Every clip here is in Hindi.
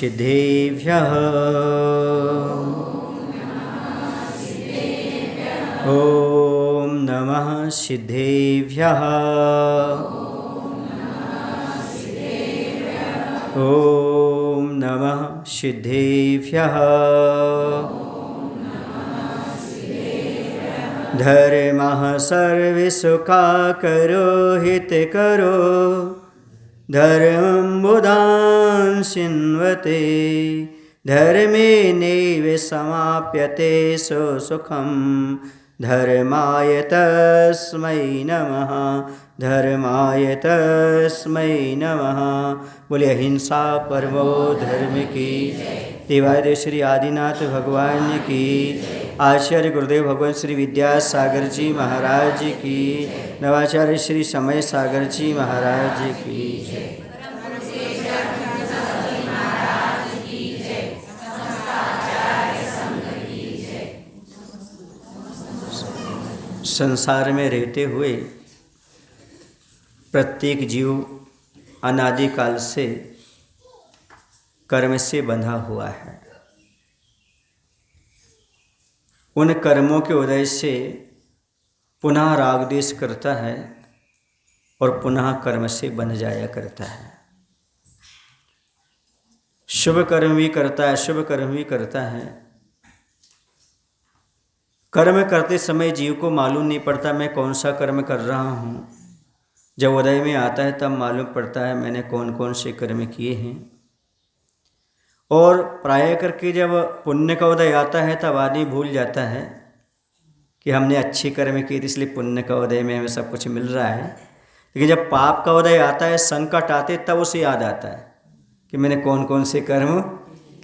सिद्धेभ्यः ॐ नमः सिद्धेभ्यः ॐ नमः सिद्धेभ्यः धर्मः सर्वसुखाकरो हितकरो धर्मं बुधान् शिन्वते धर्मे नैव समाप्यते सुखं धर्माय तस्मै नमः धर्माय तस्मै नमः। बोले अहिंसा परमो धर्म की। देवादेव श्री आदिनाथ भगवान की, आचार्य गुरुदेव भगवान श्री विद्यासागर जी महाराज की, नवाचार्य श्री समय सागर जी महाराज की। संसार में रहते हुए प्रत्येक जीव अनादिकाल से कर्म से बंधा हुआ है। उन कर्मों के उदय से पुनः राग द्वेष करता है और पुनः कर्म से बन जाया करता है। शुभ कर्म भी करता है, शुभ कर्म भी करता है। कर्म करते समय जीव को मालूम नहीं पड़ता मैं कौन सा कर्म कर रहा हूँ। जब उदय में आता है तब मालूम पड़ता है मैंने कौन कौन से कर्म किए हैं। और प्राय करके जब पुण्य का उदय आता है तब आदमी भूल जाता है कि हमने अच्छे कर्म किए थे इसलिए पुण्य का उदय में हमें सब कुछ मिल रहा है। लेकिन जब पाप का उदय आता है, संकट आते, तब उसे याद आता है कि मैंने कौन कौन से कर्म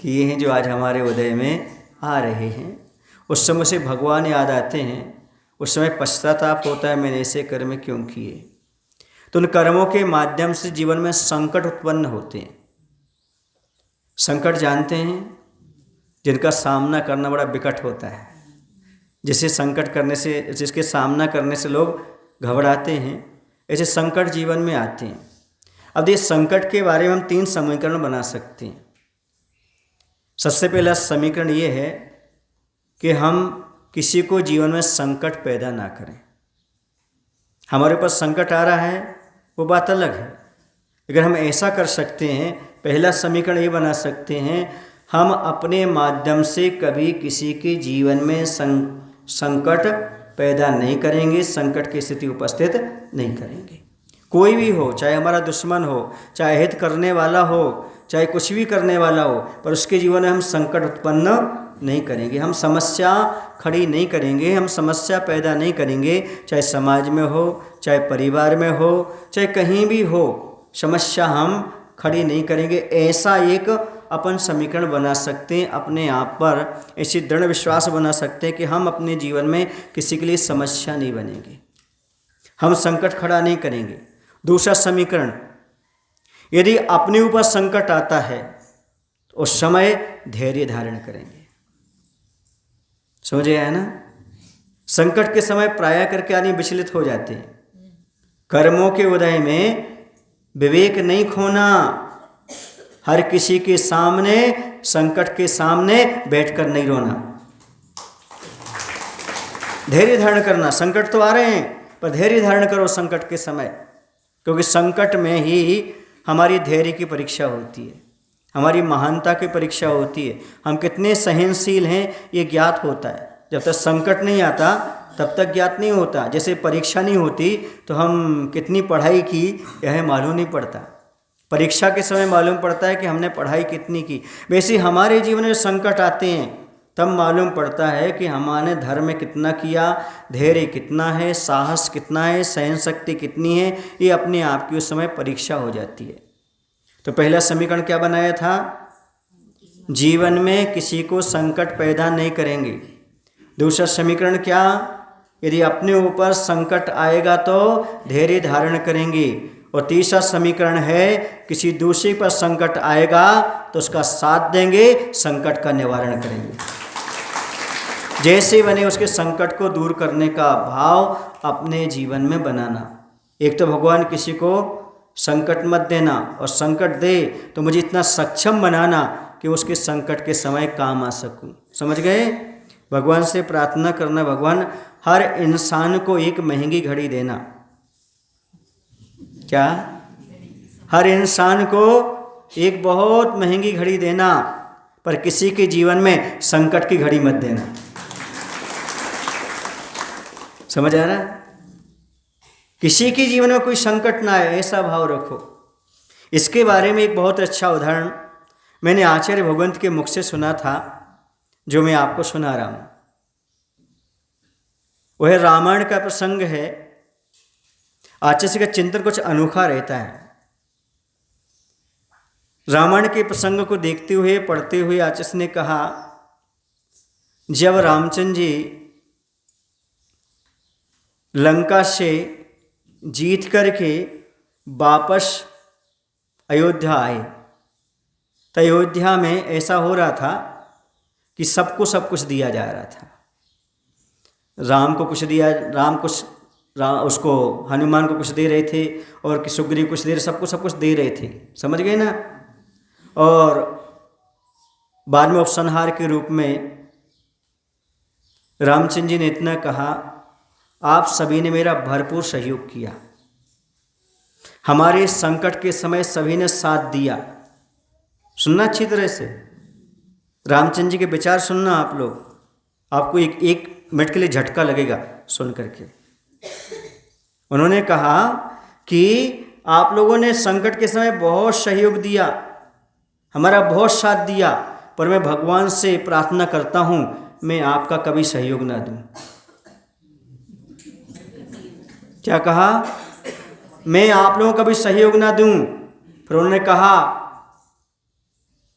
किए हैं जो आज हमारे उदय में आ रहे हैं। उस समय से भगवान याद आते हैं, उस समय पश्चाताप होता है मैंने ऐसे कर्म क्यों किए। तो उन कर्मों के माध्यम से जीवन में संकट उत्पन्न होते हैं। संकट जानते हैं, जिनका सामना करना बड़ा विकट होता है, जिसे संकट करने से, जिसके सामना करने से लोग घबराते हैं, ऐसे संकट जीवन में आते हैं। अब ये संकट के बारे में हम 3 समीकरण बना सकते हैं। सबसे पहला समीकरण ये है कि हम किसी को जीवन में संकट पैदा ना करें। हमारे ऊपर संकट आ रहा है वो बात अलग है, लेकिन हम ऐसा कर सकते हैं, पहला समीकरण ये बना सकते हैं, हम अपने माध्यम से कभी किसी के जीवन में संकट पैदा नहीं करेंगे, संकट की स्थिति उपस्थित नहीं करेंगे। कोई भी हो, चाहे हमारा दुश्मन हो, चाहे हित करने वाला हो, चाहे कुछ भी करने वाला हो, पर उसके जीवन में हम संकट उत्पन्न नहीं करेंगे, हम समस्या खड़ी नहीं करेंगे, हम समस्या पैदा नहीं करेंगे। चाहे समाज में हो, चाहे परिवार में हो, चाहे कहीं भी हो, समस्या हम खड़ी नहीं करेंगे। ऐसा एक अपन समीकरण बना सकते हैं, अपने आप पर ऐसी दृढ़ विश्वास बना सकते हैं कि हम अपने जीवन में किसी के लिए समस्या नहीं बनेंगे, हम संकट खड़ा नहीं करेंगे। दूसरा समीकरण, यदि अपने ऊपर संकट आता है तो उस समय धैर्य धारण करेंगे। समझ आया ना? संकट के समय प्राय करके आदमी विचलित हो जाते हैं। कर्मों के उदय में विवेक नहीं खोना, हर किसी के सामने, संकट के सामने बैठकर नहीं रोना, धैर्य धारण करना। संकट तो आ रहे हैं पर धैर्य धारण करो संकट के समय, क्योंकि संकट में ही हमारी धैर्य की परीक्षा होती है, हमारी महानता की परीक्षा होती है। हम कितने सहनशील हैं ये ज्ञात होता है। जब तक संकट नहीं आता तब तक ज्ञात नहीं होता। जैसे परीक्षा नहीं होती तो हम कितनी पढ़ाई की यह मालूम नहीं पड़ता, परीक्षा के समय मालूम पड़ता है कि हमने पढ़ाई कितनी की। वैसे हमारे जीवन में संकट आते हैं तब मालूम पड़ता है कि हमने धर्म कितना किया, धैर्य कितना है, साहस कितना है, सहन शक्ति कितनी है। ये अपने आप की उस समय परीक्षा हो जाती है। तो पहला समीकरण क्या बनाया था? जीवन में किसी को संकट पैदा नहीं करेंगे। दूसरा समीकरण क्या? यदि अपने ऊपर संकट आएगा तो धैर्य धारण करेंगे। और तीसरा समीकरण है किसी दूसरे पर संकट आएगा तो उसका साथ देंगे, संकट का निवारण करेंगे। जैसे बने उसके संकट को दूर करने का भाव अपने जीवन में बनाना। एक तो भगवान किसी को संकट मत देना, और संकट दे तो मुझे इतना सक्षम बनाना कि उसके संकट के समय काम आ सकूं। समझ गए? भगवान से प्रार्थना करना, भगवान हर इंसान को एक महंगी घड़ी देना। क्या? हर इंसान को एक बहुत महंगी घड़ी देना, पर किसी के जीवन में संकट की घड़ी मत देना। समझ आ रहा? किसी के जीवन में कोई संकट ना आए, ऐसा भाव रखो। इसके बारे में एक बहुत अच्छा उदाहरण मैंने आचार्य भगवंत के मुख से सुना था, जो मैं आपको सुना रहा हूं। वह रामायण का प्रसंग है। आचार्य का चिंतन कुछ अनोखा रहता है। रामायण के प्रसंग को देखते हुए, पढ़ते हुए आचार्य ने कहा, जब रामचंद्र जी लंका से जीत करके वापस अयोध्या आए, तो अयोध्या में ऐसा हो रहा था कि सबको सब कुछ दिया जा रहा था। राम को कुछ दिया, उसको हनुमान को कुछ दे रहे थे, और सुग्रीव कुछ दे रहे, सबको सब कुछ दे रहे थे। समझ गए ना? और बाद में उपसंहार के रूप में रामचंद्र जी ने इतना कहा, आप सभी ने मेरा भरपूर सहयोग किया, हमारे संकट के समय सभी ने साथ दिया। सुनना अच्छी तरह से, रामचंद्र जी के विचार सुनना आप लोग, आपको एक मिनट के लिए झटका लगेगा सुन करके। उन्होंने कहा कि आप लोगों ने संकट के समय बहुत सहयोग दिया, हमारा बहुत साथ दिया, पर मैं भगवान से प्रार्थना करता हूं मैं आपका कभी सहयोग ना दूं। क्या कहा? मैं आप लोगों का कभी सहयोग ना दूं। फिर उन्होंने कहा,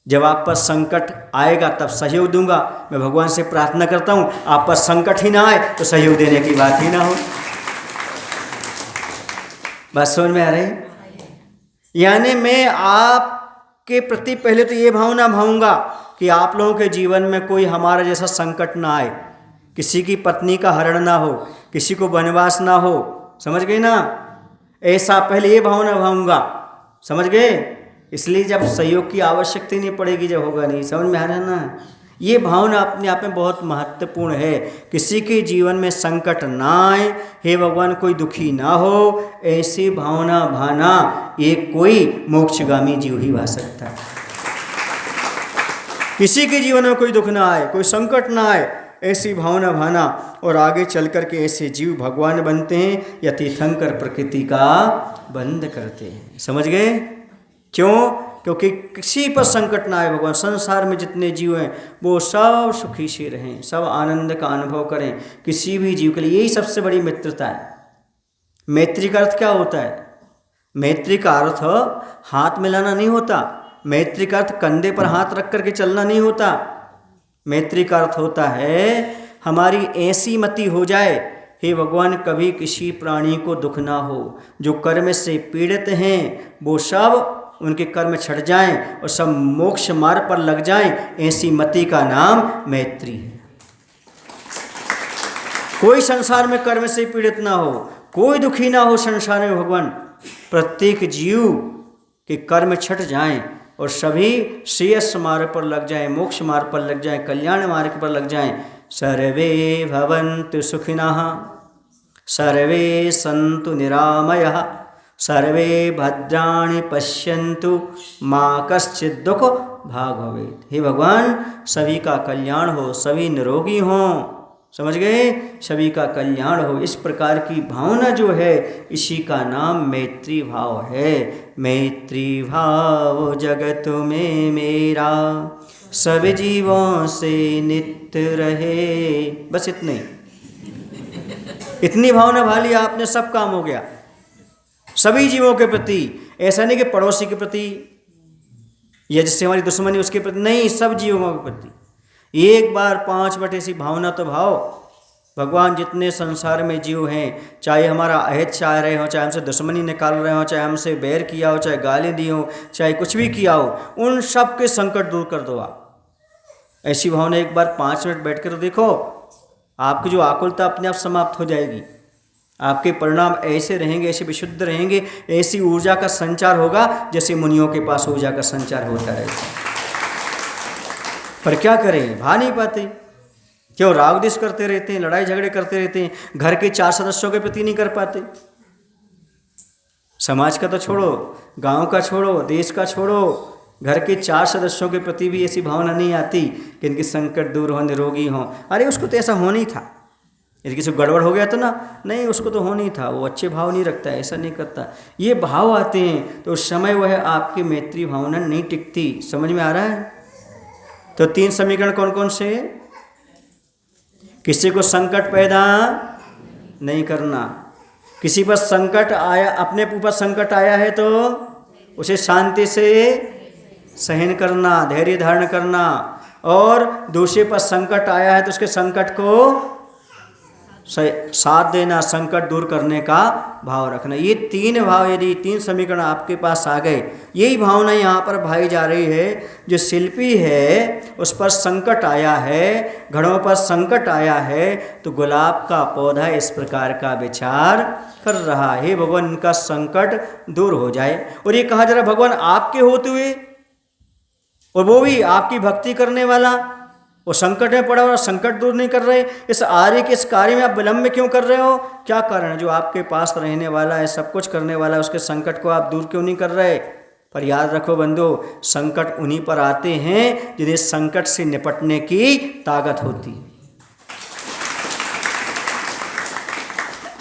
जब आप पर संकट आएगा तब सहयोग दूंगा। मैं भगवान से प्रार्थना करता हूं आप पर संकट ही ना आए तो सहयोग देने की बात ही ना हो। बात समझ में आ रही? यानी मैं आपके प्रति पहले तो ये भावना भाऊंगा कि आप लोगों के जीवन में कोई हमारा जैसा संकट ना आए, किसी की पत्नी का हरण ना हो, किसी को वनवास ना हो। समझ गए ना? ऐसा पहले ये भावना भाऊंगा। समझ गए? इसलिए जब सहयोग की आवश्यकता नहीं पड़ेगी, जब होगा नहीं। समझ में आ रहा है ना? ये भावना अपने आप में बहुत महत्वपूर्ण है। किसी के जीवन में संकट ना आए, हे भगवान कोई दुखी ना हो, ऐसी भावना भाना एक कोई मोक्षगामी जीव ही भा सकता है। किसी के जीवन में कोई दुख ना आए, कोई संकट ना आए, ऐसी भावना भाना, और आगे चल कर के ऐसे जीव भगवान बनते हैं या तीर्थंकर प्रकृति का बंद करते हैं। समझ गए? क्यों? क्योंकि किसी पर संकट ना आए। भगवान संसार में जितने जीव हैं वो सब सुखी से रहें, सब आनंद का अनुभव करें। किसी भी जीव के लिए यही सबसे बड़ी मित्रता है। मैत्री का अर्थ क्या होता है? मैत्री का अर्थ हाथ मिलाना नहीं होता। मैत्री का अर्थ कंधे पर हाथ रख करके चलना नहीं होता। मैत्री का अर्थ होता है हमारी ऐसी मति हो जाए, हे भगवान कभी किसी प्राणी को दुख ना हो, जो कर्म से पीड़ित हैं वो सब उनके कर्म छट जाएं और सब मोक्ष मार्ग पर लग जाएं। ऐसी मति का नाम मैत्री है। कोई संसार में कर्म से पीड़ित ना हो, कोई दुखी ना हो संसार में। भगवान प्रत्येक जीव के कर्म छट जाएं और सभी श्रेयस मार्ग पर लग जाएं, मोक्ष मार्ग पर लग जाएं, कल्याण मार्ग पर लग जाएं। सर्वे भवन्तु सुखिनः, सर्वे सन्तु निरामयः, सर्वे भद्राणि पश्यन्तु, माँ कश्चित् दुख भाग भवेत्। हे भगवान सभी का कल्याण हो, सभी निरोगी हों। समझ गए? सभी का कल्याण हो। इस प्रकार की भावना जो है इसी का नाम मैत्री भाव है। मैत्री भाव जगत में मेरा, सब जीवों से नित्य रहे। बस इतने ही, इतनी भावना भाली आपने, सब काम हो गया। सभी जीवों के प्रति, ऐसा नहीं कि पड़ोसी के प्रति या जिससे हमारी दुश्मनी उसके प्रति, नहीं, सब जीवों के प्रति एक बार 5 मिनट ऐसी भावना तो भाव। भगवान जितने संसार में जीव हैं, चाहे हमारा अहित चाह रहे हो, चाहे हमसे दुश्मनी निकाल रहे हो, चाहे हमसे बैर किया हो, चाहे गाली दी हो, चाहे कुछ भी किया हो, उन सब के संकट दूर कर दो आप। ऐसी भावना एक बार 5 मिनट बैठ कर तो देखो, आपकी जो आकुलता अपने आप समाप्त हो जाएगी। आपके परिणाम ऐसे रहेंगे, ऐसे विशुद्ध रहेंगे, ऐसी ऊर्जा का संचार होगा जैसे मुनियों के पास ऊर्जा का संचार होता है। पर क्या करें, भा नहीं पाते। क्यों? राग द्वेष करते रहते हैं, लड़ाई झगड़े करते रहते हैं, घर के 4 सदस्यों के प्रति नहीं कर पाते। समाज का तो छोड़ो, गांव का छोड़ो, देश का छोड़ो, घर के 4 सदस्यों के प्रति भी ऐसी भावना नहीं आती कि इनके संकट दूर हो, निरोगी हों। अरे उसको तो ऐसा होना ही था, यदि किसी को गड़बड़ हो गया तो ना, नहीं उसको तो होना ही था, वो अच्छे भाव नहीं रखता, ऐसा नहीं करता। ये भाव आते हैं तो उस समय वह आपकी मैत्री भावना नहीं टिकती। समझ में आ रहा है? तो 3 समीकरण कौन कौन से? किसी को संकट पैदा नहीं करना, किसी पर संकट आया, अपने ऊपर संकट आया है तो उसे शांति से सहन करना, धैर्य धारण करना, और दूसरे पर संकट आया है तो उसके संकट को साथ देना, संकट दूर करने का भाव रखना। ये 3 भाव, यदि 3 समीकरण आपके पास आ गए, यही भावना यहाँ पर भाई जा रही है। जो शिल्पी है उस पर संकट आया है, घड़ों पर संकट आया है, तो गुलाब का पौधा इस प्रकार का विचार कर रहा है, भगवान इनका संकट दूर हो जाए। और ये कहा जरा भगवान आपके होते हुए, और वो भी आपकी भक्ति करने वाला, वो संकट में पड़ा और संकट दूर नहीं कर रहे, इस आर्य के इस कार्य में आप विलंब क्यों कर रहे हो? क्या कारण है? जो आपके पास रहने वाला है, सब कुछ करने वाला है, उसके संकट को आप दूर क्यों नहीं कर रहे? पर याद रखो बंधु, संकट उन्हीं पर आते हैं जिन्हें संकट से निपटने की ताकत होती है।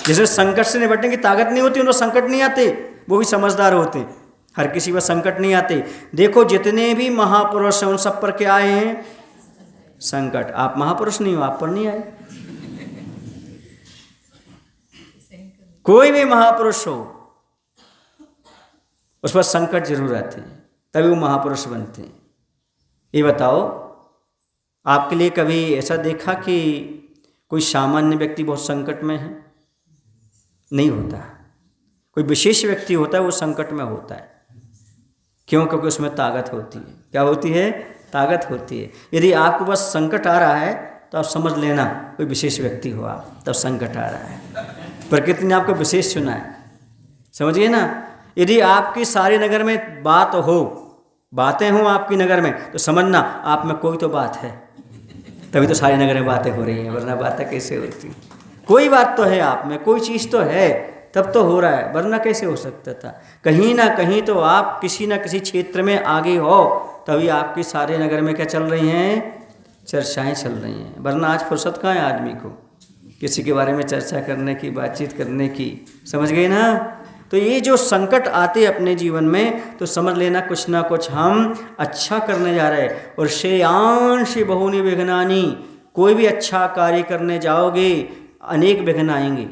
जिसे संकट से निपटने की ताकत नहीं होती, उनको संकट नहीं आते, वो भी समझदार होते हैं, हर किसी पर संकट नहीं आते। देखो जितने भी महापुरुष हैं उन सब पर क्या आए हैं? संकट। आप महापुरुष नहीं हो, आप पर नहीं आए। कोई भी महापुरुष हो उस पर संकट जरूर आते हैं, तभी वो महापुरुष बनते हैं। ये बताओ, आपके लिए कभी ऐसा देखा कि कोई सामान्य व्यक्ति बहुत संकट में है? नहीं होता। कोई विशेष व्यक्ति होता है वो संकट में होता है। क्यों? क्योंकि उसमें ताकत होती है। क्या होती है? ताकत होती है। यदि आपको बस संकट आ रहा है तो आप समझ लेना कोई विशेष व्यक्ति हो आप, तब संकट आ रहा है। प्रकृति ने आपको विशेष चुना है, समझिए ना। यदि आपकी सारे नगर में बात हो, बातें हों आपकी नगर में, तो समझना आप में कोई तो बात है, तभी तो सारे नगर में बातें हो रही हैं, वरना बातें कैसे होती? कोई बात तो है आप में, कोई चीज़ तो है, तब तो हो रहा है, वरना कैसे हो सकता था? कहीं ना कहीं तो आप किसी ना किसी क्षेत्र में आगे हो, तभी आपकी सारे नगर में क्या चल रही हैं? चर्चाएं चल रही हैं। वरना आज फुर्सत कहाँ है आदमी को किसी के बारे में चर्चा करने की, बातचीत करने की? समझ गए ना? तो ये जो संकट आते अपने जीवन में, तो समझ लेना कुछ ना कुछ हम अच्छा करने जा रहे हैं। और श्रेयांश बहुनि विघ्नानि, कोई भी अच्छा कार्य करने जाओगे अनेक विघ्न आएंगे।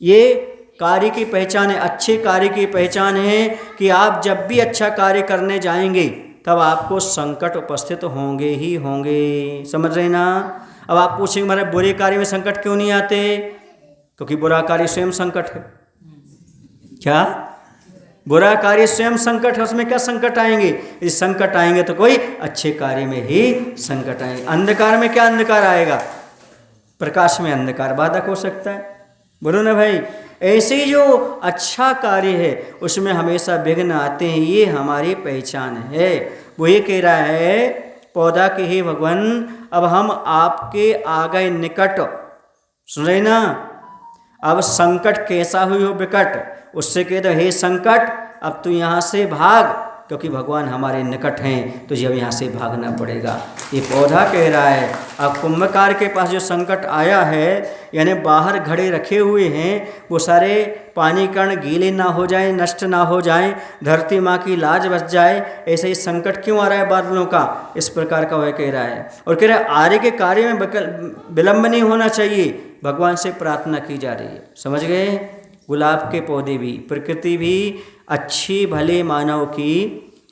ये कार्य की पहचान है, अच्छे कार्य की पहचान है कि आप जब भी अच्छा कार्य करने जाएंगे तब आपको संकट उपस्थित होंगे ही होंगे। समझ रहे ना? अब आप पूछेंगे हमारे बुरे कार्य में संकट क्यों नहीं आते? क्योंकि बुरा कार्य स्वयं संकट है। क्या? बुरा कार्य स्वयं संकट है, उसमें क्या संकट आएंगे? यदि संकट आएंगे तो कोई अच्छे कार्य में ही संकट आएंगे। अंधकार में क्या अंधकार आएगा? प्रकाश में अंधकार बाधक हो सकता है। बोलो ना भाई। ऐसे ही जो अच्छा कार्य है उसमें हमेशा विघ्न आते हैं, ये हमारी पहचान है। वो ये कह रहा है पौधा के हे भगवान, अब हम आपके आ गए निकट। सुन रहे ना? अब संकट कैसा हुई हो विकट, उससे कह दो हे संकट अब तू यहाँ से भाग, क्योंकि भगवान हमारे निकट हैं, तो जब यहाँ से भागना पड़ेगा। ये पौधा कह रहा है। अब कुंभकार के पास जो संकट आया है, यानी बाहर घड़े रखे हुए हैं, वो सारे पानी कण गीले ना हो जाएं, नष्ट ना हो जाएं, धरती माँ की लाज बच जाए, ऐसे ही संकट क्यों आ रहा है बादलों का? इस प्रकार का वह कह रहा है। और कह रहा है आर्य के कार्य में विलंब नहीं होना चाहिए, भगवान से प्रार्थना की जा रही है। समझ गए? गुलाब के पौधे भी, प्रकृति भी अच्छी भले मानव की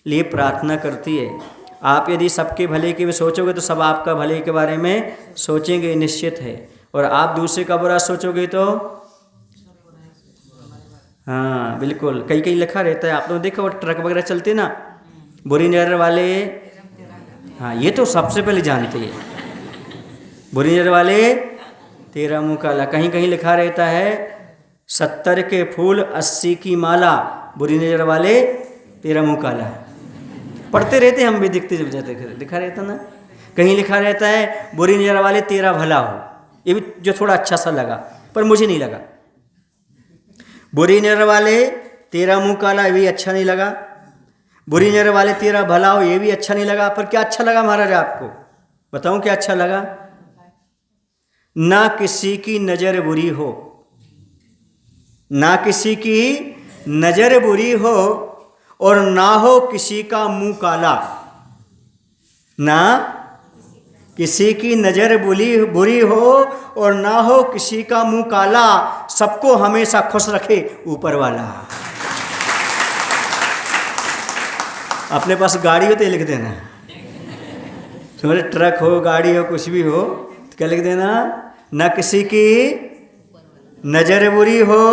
लिए प्रार्थना करती है। आप यदि सबके भले के भी सोचोगे तो सब आपका भले के बारे में सोचेंगे, निश्चित है। और आप दूसरे का बुरा सोचोगे तो हाँ बिल्कुल, कई कई लिखा रहता है, आप लोग देखो ट्रक वगैरह चलते ना, बुरी नज़र वाले, हाँ ये तो सबसे पहले जानते हैं, बुरी नज़र वाले तेरा मुँह काला। कहीं कहीं लिखा रहता है 70 के फूल 80 की माला, बुरी नज़र वाले तेरा मुँह काला। पढ़ते रहते हम भी, दिखते जब जाते दिखा रहता ना। कहीं लिखा रहता है बुरी नज़र वाले तेरा भला हो, ये भी जो थोड़ा अच्छा सा लगा, पर मुझे नहीं लगा। बुरी नज़र वाले तेरा मुंह काला, ये भी अच्छा नहीं लगा। बुरी नज़र वाले तेरा भला हो, ये भी अच्छा नहीं लगा। पर क्या अच्छा लगा महाराज आपको? बताऊं क्या अच्छा लगा? ना किसी की नज़र बुरी हो, ना किसी की नज़र बुरी हो और ना हो किसी का मुंह काला। ना किसी की नज़र बुरी हो और ना हो किसी का मुंह काला, सबको हमेशा खुश रखे ऊपर वाला। अपने पास गाड़ी हो तो लिख देना, तुम्हारे ट्रक हो, गाड़ी हो, कुछ भी हो तो क्या लिख देना? ना किसी की नज़र बुरी हो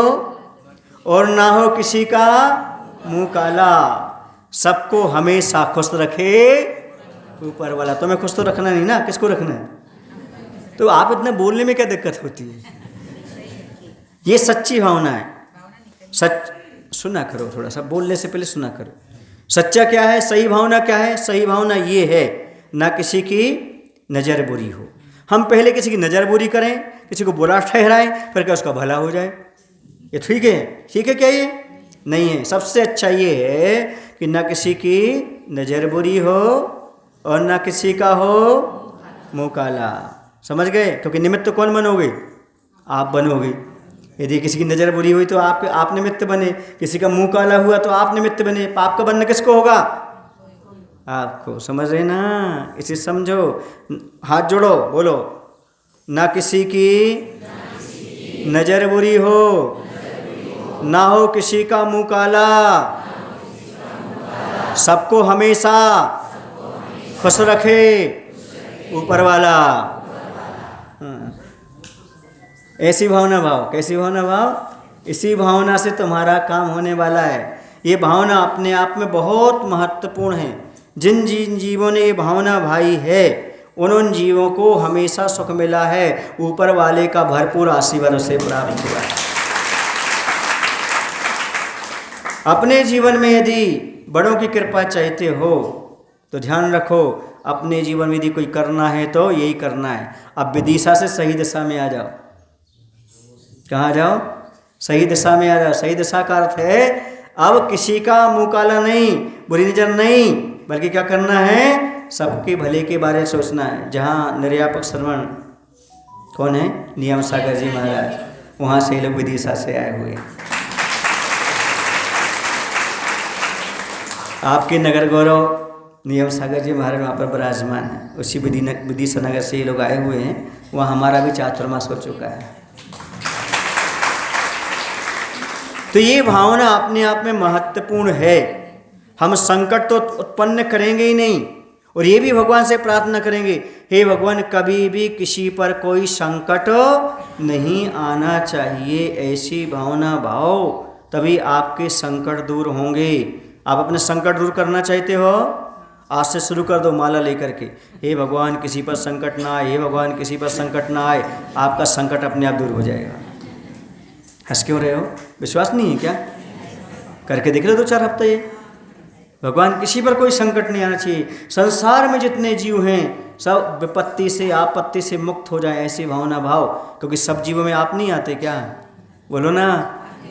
और ना हो किसी का मुंह काला, सबको हमेशा खुश रखे ऊपर वाला। तुम्हें खुश तो रखना नहीं ना, किसको रखना है? तो आप इतना बोलने में क्या दिक्कत होती है? ये सच्ची भावना है। सच सुना करो, थोड़ा सा बोलने से पहले सुना करो। सच्चा क्या है? सही भावना क्या है? सही भावना ये है ना किसी की नज़र बुरी हो। हम पहले किसी की नज़र बुरी करें, किसी को बुरा ठहराएं, फिर क्या उसका भला हो जाए? ये ठीक है? ठीक है क्या? ये नहीं है। सबसे अच्छा ये है कि ना किसी की नज़र बुरी हो और ना किसी का हो मुंह काला। समझ गए? क्योंकि निमित्त कौन बनोगे? आप बनोगे। यदि किसी की नज़र बुरी हुई तो आप निमित्त बने, किसी का मुंह काला हुआ तो आप निमित्त बने। पाप का बनना किसको होगा? आपको। समझ रहे ना? इसे समझो। हाथ जोड़ो, बोलो ना किसी की नज़र बुरी हो, ना हो किसी का मुंह काला, सबको हमेशा खुश रखे ऊपर वाला। ऐसी भावना भाव। कैसी भावना भाव? इसी भावना से तुम्हारा काम होने वाला है। ये भावना अपने आप में बहुत महत्वपूर्ण है। जिन जीवों ने ये भावना भाई है, उन जीवों को हमेशा सुख मिला है, ऊपर वाले का भरपूर आशीर्वाद उसे प्राप्त हुआ है। अपने जीवन में यदि बड़ों की कृपा चाहते हो तो ध्यान रखो, अपने जीवन में यदि कोई करना है तो यही करना है। अब विदिशा से सही दिशा में आ जाओ। कहाँ जाओ? सही दिशा में आ जाओ। सही दिशा का अर्थ है अब किसी का मुंह काला नहीं, बुरी नजर नहीं, बल्कि क्या करना है? सबके भले के बारे में सोचना है। जहाँ निर्यापक श्रवण कौन है? नियम सागर जी महाराज, वहाँ से लोग विदिशा से आए हुए। आपके नगर गौरव नियम सागर जी महाराज वहाँ पर विराजमान है। उसी विदिशा नगर से ये लोग आए हुए हैं। वहाँ हमारा भी चातुर्मास हो चुका है। तो ये भावना अपने आप में महत्वपूर्ण है। हम संकट तो उत्पन्न करेंगे ही नहीं, और ये भी भगवान से प्रार्थना करेंगे, हे भगवान कभी भी किसी पर कोई संकट नहीं आना चाहिए। ऐसी भावना भाव, तभी आपके संकट दूर होंगे। आप अपने संकट दूर करना चाहते हो? आज से शुरू कर दो माला लेकर के, हे भगवान किसी पर संकट ना आए, हे भगवान किसी पर संकट ना आए। आपका संकट अपने आप दूर हो जाएगा। हंस क्यों रहे हो? विश्वास नहीं है क्या? करके देख लो 2-4 हफ्ते। ये भगवान किसी पर कोई संकट नहीं आना चाहिए। संसार में जितने जीव हैं सब विपत्ति से आपत्ति से मुक्त हो जाए, ऐसी भावना भाव। क्योंकि सब जीवों में आप नहीं आते क्या? बोलो ना,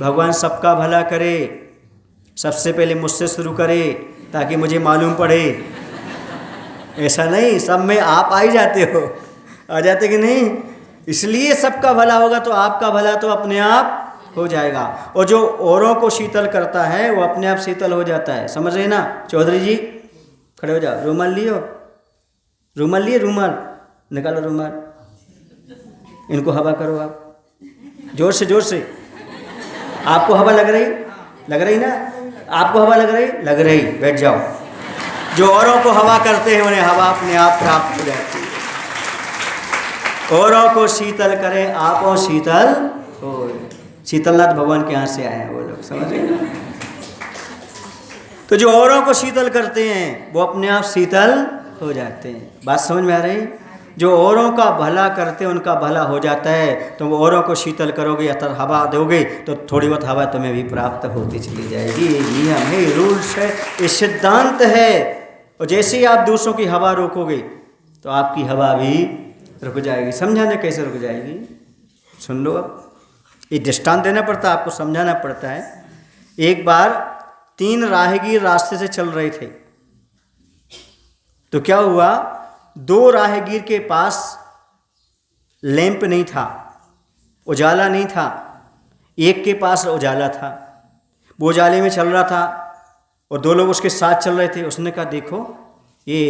भगवान सबका भला करे, सबसे पहले मुझसे शुरू करे ताकि मुझे मालूम पड़े। ऐसा नहीं सब में आप आ ही जाते हो, आ जाते कि नहीं? इसलिए सबका भला होगा तो आपका भला तो अपने आप हो जाएगा। और जो औरों को शीतल करता है वो अपने आप शीतल हो जाता है। समझ रहे ना? चौधरी जी खड़े हो जाओ। रूमाल लियो, रूमाल लिए, रूमाल निकालो, रूमाल। इनको हवा करो आप, जोर से, जोर से। आपको हवा लग रही? लग रही ना? आपको हवा लग रही? लग रही। बैठ जाओ। जो औरों को हवा करते हैं उन्हें हवा अपने आप प्राप्त हो जाती है। औरों को शीतल करें, आपो शीतल हो। शीतलनाथ भगवान के यहाँ से आए हैं वो लोग। समझ रहे हैं? तो जो औरों को शीतल करते हैं वो अपने आप शीतल हो जाते हैं। बात समझ में आ रही? जो औरों का भला करते हैं उनका भला हो जाता है। तो वो औरों को शीतल करोगे या तो हवा दोगे तो थोड़ी बहुत हवा तुम्हें भी प्राप्त होती चली जाएगी। ये नियम है, रूल्स है, ये सिद्धांत है। और जैसे ही आप दूसरों की हवा रोकोगे, तो आपकी हवा भी रुक जाएगी। समझाने कैसे रुक जाएगी, सुन लो। अब ये दृष्टांत देना पड़ता है, आपको समझाना पड़ता है। एक बार 3 राहगीर रास्ते से चल रहे थे, तो क्या हुआ, 2 राहगीर के पास लैंप नहीं था, उजाला नहीं था, एक के पास उजाला था। वो उजाले में चल रहा था और 2 लोग उसके साथ चल रहे थे। उसने कहा देखो ये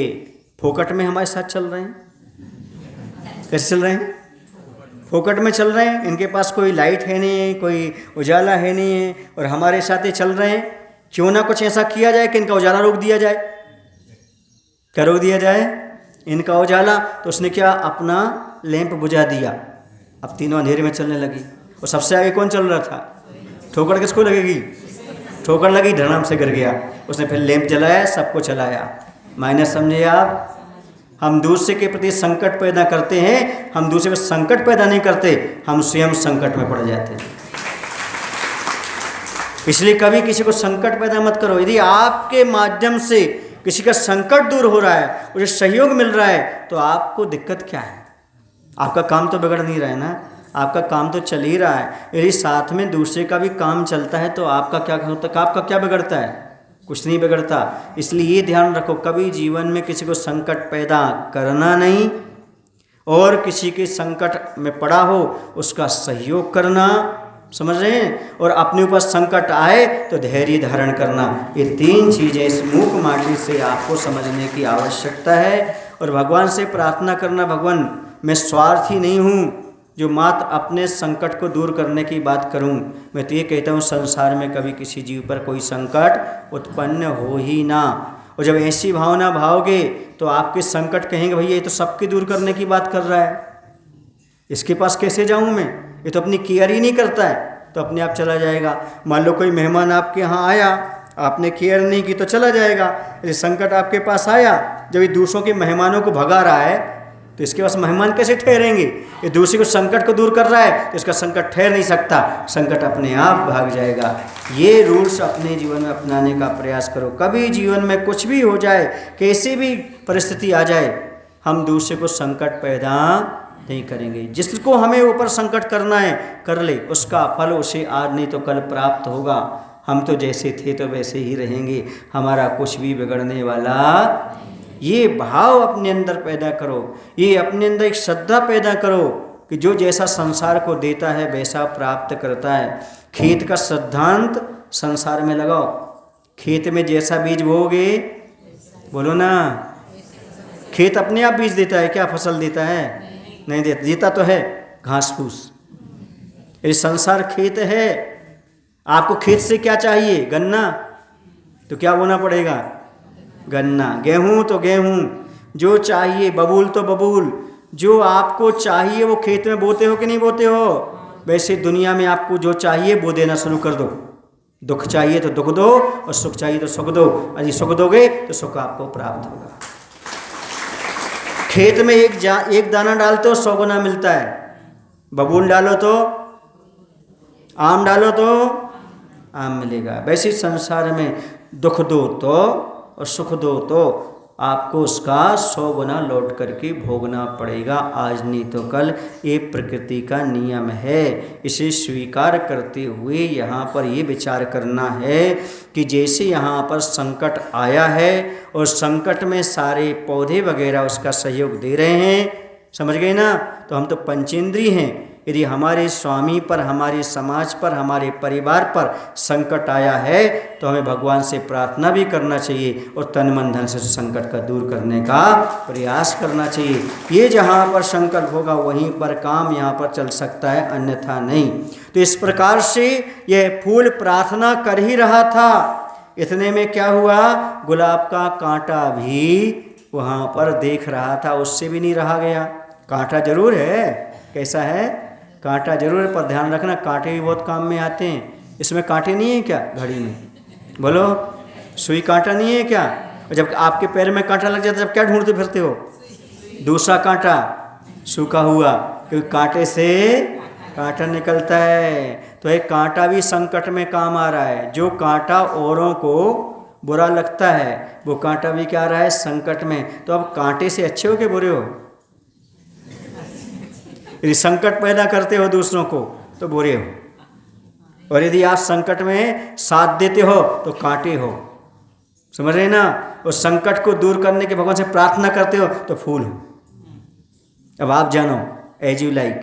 फोकट में हमारे साथ चल रहे हैं। कैसे चल रहे हैं? फोकट में चल रहे हैं, इनके पास कोई लाइट है नहीं है, कोई उजाला है नहीं है, और हमारे साथ ये चल रहे हैं। क्यों ना कुछ ऐसा किया जाए कि इनका उजाला रोक दिया जाए। क्या रोक दिया जाए? इनका उजाला। तो उसने क्या, अपना लैंप बुझा दिया। अब तीनों अंधेरे में चलने लगी। और सबसे आगे कौन चल रहा था? ठोकर किसको लगेगी? ठोकर लगी, धड़ाम से गिर गया। उसने फिर लैंप जलाया, सबको चलाया। मायने समझे आप? हम दूसरे के प्रति संकट पैदा करते हैं, हम दूसरे पर संकट पैदा नहीं करते, हम स्वयं संकट में पड़ जाते हैं। इसलिए कभी किसी को संकट पैदा मत करो। यदि आपके माध्यम से किसी का संकट दूर हो रहा है, उसे सहयोग मिल रहा है, तो आपको दिक्कत क्या है? आपका काम तो बिगड़ नहीं रहा है ना, आपका काम तो चल ही रहा है। यदि साथ में दूसरे का भी काम चलता है तो आपका क्या होता है? आपका क्या बिगड़ता है? कुछ नहीं बिगड़ता। इसलिए ये ध्यान रखो, कभी जीवन में किसी को संकट पैदा करना नहीं, और किसी के संकट में पड़ा हो उसका सहयोग करना, समझ रहे हैं? और अपने ऊपर संकट आए तो धैर्य धारण करना। ये 3 चीज़ें इस मूक माटी से आपको समझने की आवश्यकता है। और भगवान से प्रार्थना करना, भगवान मैं स्वार्थी नहीं हूँ जो मात्र अपने संकट को दूर करने की बात करूं। मैं तो ये कहता हूँ संसार में कभी किसी जीव पर कोई संकट उत्पन्न हो ही ना। और जब ऐसी भावना भाओगे तो आपके संकट कहेंगे भैया ये तो सबके दूर करने की बात कर रहा है, इसके पास कैसे जाऊं मैं, ये तो अपनी केयर ही नहीं करता है। तो अपने आप चला जाएगा। मान लो कोई मेहमान आपके यहाँ आया, आपने केयर नहीं की तो चला जाएगा। यदि संकट आपके पास आया, जब ये दूसरों के मेहमानों को भगा रहा है तो इसके पास मेहमान कैसे ठहरेंगे? ये दूसरे को संकट को दूर कर रहा है तो इसका संकट ठहर नहीं सकता, संकट अपने आप भाग जाएगा। ये रूल्स अपने जीवन में अपनाने का प्रयास करो। कभी जीवन में कुछ भी हो जाए, कैसी भी परिस्थिति आ जाए, हम दूसरे को संकट पैदा नहीं करेंगे। जिसको हमें ऊपर संकट करना है कर ले, उसका फल उसे आज नहीं तो कल प्राप्त होगा। हम तो जैसे थे तो वैसे ही रहेंगे, हमारा कुछ भी बिगड़ने वाला। ये भाव अपने अंदर पैदा करो, ये अपने अंदर एक श्रद्धा पैदा करो कि जो जैसा संसार को देता है वैसा प्राप्त करता है। खेत का सिद्धांत संसार में लगाओ। खेत में जैसा बीज बोओगे, बोलो ना, खेत अपने आप बीज देता है क्या? फसल देता है? नहीं देता। देता तो है घास फूस। ये संसार खेत है। आपको खेत से क्या चाहिए? गन्ना, तो क्या बोना पड़ेगा? गन्ना। गेहूँ तो गेहूँ, जो चाहिए। बबूल तो बबूल, जो आपको चाहिए वो खेत में बोते हो कि नहीं बोते हो? वैसे दुनिया में आपको जो चाहिए वो देना शुरू कर दो। दुख चाहिए तो दुख दो, और सुख चाहिए तो सुख दो। यदि सुख दोगे तो सुख आपको प्राप्त होगा। खेत में एक दाना डालते हो 100 गुना मिलता है। बबूल डालो तो आम डालो तो आम मिलेगा। वैसे संसार में दुख दो तो और सुख दो तो आपको उसका 100 गुना लौट करके भोगना पड़ेगा, आज नहीं तो कल। ये प्रकृति का नियम है। इसे स्वीकार करते हुए यहाँ पर ये विचार करना है कि जैसे यहाँ पर संकट आया है और संकट में सारे पौधे वगैरह उसका सहयोग दे रहे हैं, समझ गए ना? तो हम तो पंचेंद्रिय हैं। यदि हमारे स्वामी पर, हमारे समाज पर, हमारे परिवार पर संकट आया है तो हमें भगवान से प्रार्थना भी करना चाहिए और तन मन धन से संकट का दूर करने का प्रयास करना चाहिए। ये जहाँ पर संकल्प होगा वहीं पर काम यहाँ पर चल सकता है, अन्यथा नहीं। तो इस प्रकार से यह फूल प्रार्थना कर ही रहा था। इतने में क्या हुआ? गुलाब का कांटा भी वहाँ पर देख रहा था, उससे भी नहीं रहा गया। कांटा जरूर है, कैसा है? कांटा जरूर है, पर ध्यान रखना कांटे भी बहुत काम में आते हैं। इसमें कांटे नहीं है क्या? घड़ी में बोलो, सुई कांटा नहीं है क्या? और जब आपके पैर में कांटा लग जाता है, जब क्या ढूंढते फिरते हो? दूसरा कांटा सूखा हुआ, क्योंकि कांटे से कांटा निकलता है। तो एक कांटा भी संकट में काम आ रहा है। जो कांटा औरों को बुरा लगता है, वो कांटा भी क्या रहा है, संकट में। तो अब कांटे से अच्छे हो कि बुरे हो? यदि संकट पैदा करते हो दूसरों को तो बुरे हो, और यदि आप संकट में साथ देते हो तो कांटे हो। समझ रहे ना? और संकट को दूर करने के भगवान से प्रार्थना करते हो तो फूल हो। अब आप जानो, एज यू लाइक,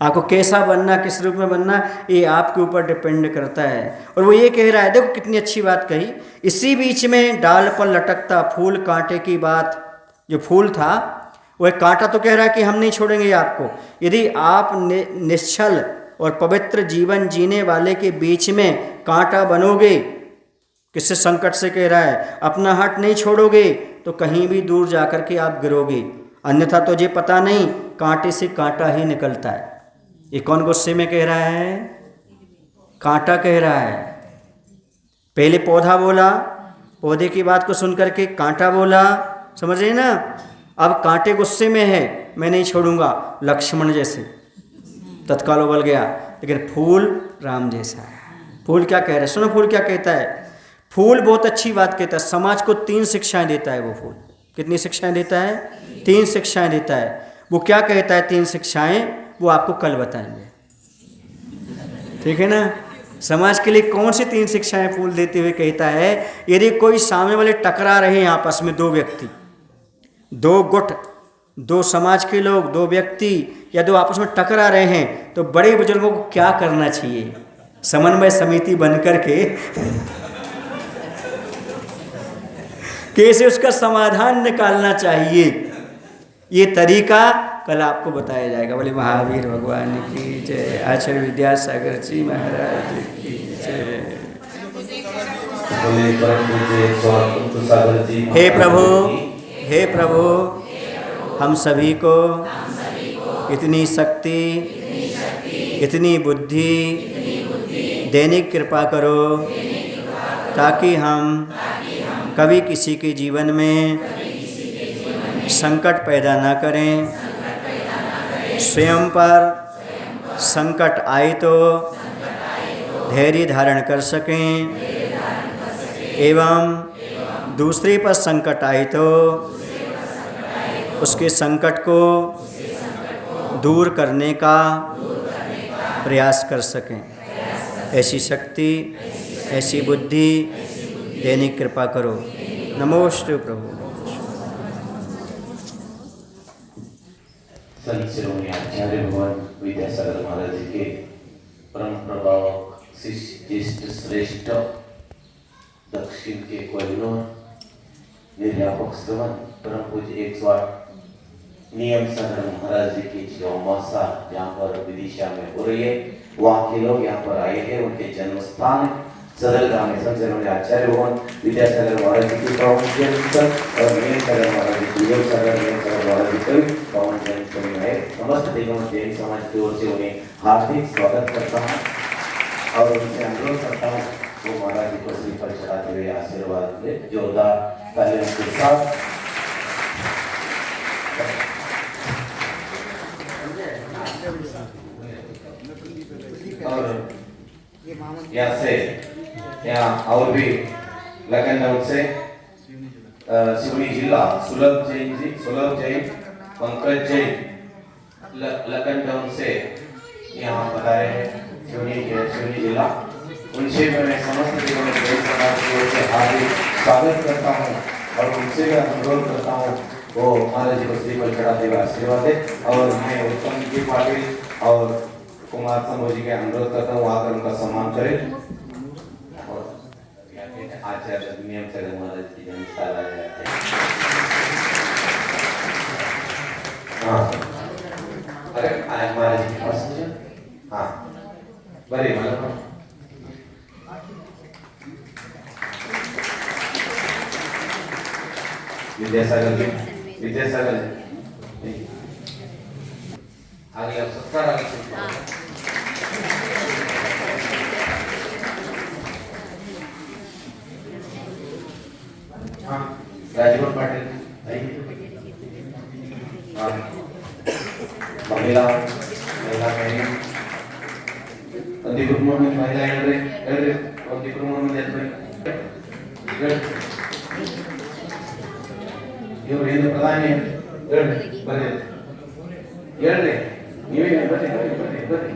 आपको कैसा बनना, किस रूप में बनना, ये आपके ऊपर डिपेंड करता है। और वो ये कह रहा है, देखो कितनी अच्छी बात कही, इसी बीच में डाल पर लटकता फूल कांटे की बात। जो फूल था वो एक कांटा तो कह रहा है कि हम नहीं छोड़ेंगे आपको। यदि आप निश्चल और पवित्र जीवन जीने वाले के बीच में कांटा बनोगे, किससे, संकट से कह रहा है, अपना हाथ नहीं छोड़ोगे तो कहीं भी दूर जाकर के आप गिरोगे। अन्यथा तो ये पता नहीं, कांटे से कांटा ही निकलता है। ये कौन गुस्से में कह रहा है? कांटा कह रहा है। पहले पौधा बोला, पौधे की बात को सुनकर के कांटा बोला, समझ रहे ना? अब कांटे गुस्से में है, मैं नहीं छोड़ूंगा, लक्ष्मण जैसे तत्काल उबल गया। लेकिन फूल राम जैसा है। फूल क्या कह रहा है, सुनो फूल क्या कहता है। फूल बहुत अच्छी बात कहता है, समाज को 3 शिक्षाएं देता है वो फूल। कितनी शिक्षाएं देता है? 3 शिक्षाएं देता है। वो क्या कहता है 3 शिक्षाएं, वो आपको कल बताएंगे, ठीक है ना? समाज के लिए कौन सी 3 शिक्षाएं फूल देते हुए कहता है, यदि कोई सामने वाले टकरा रहे हैं आपस में, 2 व्यक्ति, 2 गुट, 2 समाज के लोग, 2 व्यक्ति या 2 आपस में टकरा रहे हैं, तो बड़े बुजुर्गों को क्या करना चाहिए? समन्वय समिति बनकर के कैसे उसका समाधान निकालना चाहिए, ये तरीका कल आपको बताया जाएगा। बोले महावीर भगवान की जय, आचार्य विद्यासागर जी महाराज की जय। हे प्रभु, हे प्रभु, हम सभी को इतनी शक्ति, इतनी बुद्धि देने की कृपा करो, ताकि हम कभी किसी के जीवन में संकट पैदा ना करें। स्वयं पर संकट आए तो धैर्य धारण कर सकें, एवं दूसरे पर संकट आए तो उसके संकट को दूर करने का प्रयास कर सकें। ऐसी शक्ति, ऐसी बुद्धि देने की कृपा करो। नमोस्तु प्रभु। संत शिरोमणि आचार्य भगवान विद्यासागर महाराज जी के परम प्रभावक शिष्य ज्येष्ठ श्रेष्ठ दक्षिण के कोहिनूर निर्यापक श्रवण परम पूज्य 108 नियम सदन महाराज जी की जो मौसा जहाँ पर विदिशा में हो रही है, वहाँ के लोग यहाँ पर आए हैं। उनके जन्म स्थान सदर गांव में संत शिरोमणि आचार्य भगवान विद्यासागर महाराज जी की पावन जयंती और नियम सदन महाराज जी की नियम सदन महाराज जी की पावन जयंती में समस्त दिगंबर जैन समाज की ओर से उन्हें हार्दिक स्वागत करता हूँ और उनसे अनुरोध करता हूँ वो महाराज जी को श्रीफल चढ़ाते हुए आशीर्वाद दे। जोरदार तालियों के साथ और यहाँ से यहाँ और भी लखनऊ से सिवनी जिला सुलभ जैन जी, सुलभ जैन, पंकज जैन लखनऊ से यहाँ बताए हैं सिवनी जिला। उनसे मैं समस्त जीवन जैन समाज की ओर से हार्दिक स्वागत करता हूँ और उनसे मैं अनुरोध करता हूँ वो महाराज जी को श्रीफल चढ़ाते हुए आशीर्वाद दे। और मैं उत्तम जी पाटिल और कुमार संभव जी के अनुरोध करता हूँ आकर उनका सम्मान करें। और आचार्य नियम सदन महाराज की जन्मस्थल आ जाते हैं। हाँ, अरे महाराज जी के पास, हाँ बड़े मतलब विद्यासागर जी आगे आप सत्कार आगे हाँ राजभर पाटिल हाँ महिला अधिकृत में महिला ಇವರು ಏನು ಪ್ರಧಾನಿ ಹೇಳ್ರಿ ಬರ್ರಿ ಹೇಳ್ರಿ ನೀವೇ ಬರ್ರಿ ಬರ್ರಿ ಬರ್ರಿ ಬರ್ರಿ